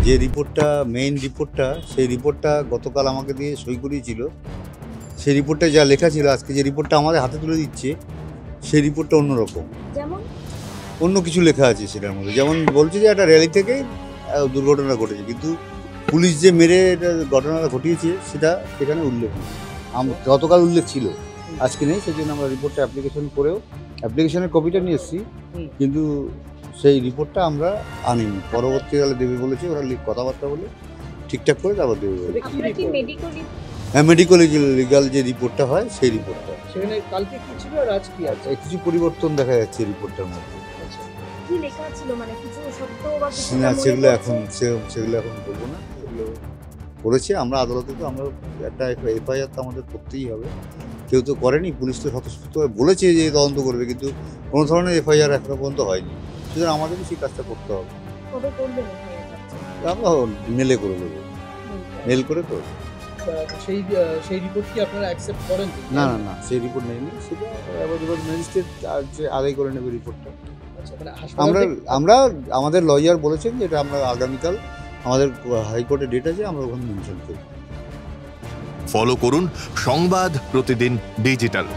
যে রিপোর্টটা মেইন রিপোর্টটা সেই রিপোর্টটা গতকাল আমাকে দিয়ে সই করিয়েছিল। সেই রিপোর্টে যা লেখা ছিল, আজকে যে রিপোর্টটা আমাদের হাতে তুলে দিচ্ছে সেই রিপোর্টটা অন্যরকম, যেমন অন্য কিছু লেখা আছে সেটার মধ্যে। যেমন বলছে যে একটা র্যালি থেকেই দুর্ঘটনা ঘটেছে, কিন্তু পুলিশ যে মেরে এটা ঘটনাটা ঘটিয়েছে সেটা সেখানে উল্লেখ নেই। গতকাল উল্লেখ ছিল, আজকে নেই। সেই জন্য আমরা রিপোর্টটা অ্যাপ্লিকেশন করেও অ্যাপ্লিকেশনের কপিটা নিয়ে এসেছি, কিন্তু সেই রিপোর্টটা আমরা আনিনি। পরবর্তীকালে দেবে বলেছে, ওরা কথাবার্তা বলে ঠিকঠাক করে তারপর দেবে বলে। আপনারা কি মেডিকেল হ্যাঁ, মেডিকেল লিগাল যে রিপোর্টটা হয় সেই রিপোর্টটা। সেখানে কালকে কি ছিল আর আজ কি আছে? কিছু পরিবর্তন দেখা যাচ্ছে রিপোর্টটার মধ্যে। কি লেখা ছিল, মানে কিছু সত্য বা কিছু না, মনে সেগুলো পড়ছে? সেগুলো এখন বলবো না। এগুলো করেছে, আমরা আদালতে তো আমরা একটা এফআইআর তো আমাদের করতেই হবে। কেউ তো করেনি, পুলিশ তো স্বতঃস্ফূর্ত বলেছে যে তদন্ত করবে, কিন্তু কোনো ধরনের এফআইআর এখনো পর্যন্ত হয়নি। সুতরাং আমাদেরও সেই কাজটা করতে হবে। কবে করবেন FIR টা? আমরা মেলে করে দেবো, মেল করে করবো। সেই রিপোর্ট কি আপনারা অ্যাকসেপ্ট করেন? না না না, সেই রিপোর্ট নেয়নি। সেটা এবার ম্যাজিস্ট্রেট যে আদায় করে নেবে রিপোর্টটা। আচ্ছা, মানে আমরা আমাদের লয়ার বলেছেন যে এটা আমরা আগামীকাল আমাদের হাইকোর্টে ডেট আছে, আমরা ওখানে মেনশন করব। ফলো করুন সংবাদ প্রতিদিন ডিজিটাল।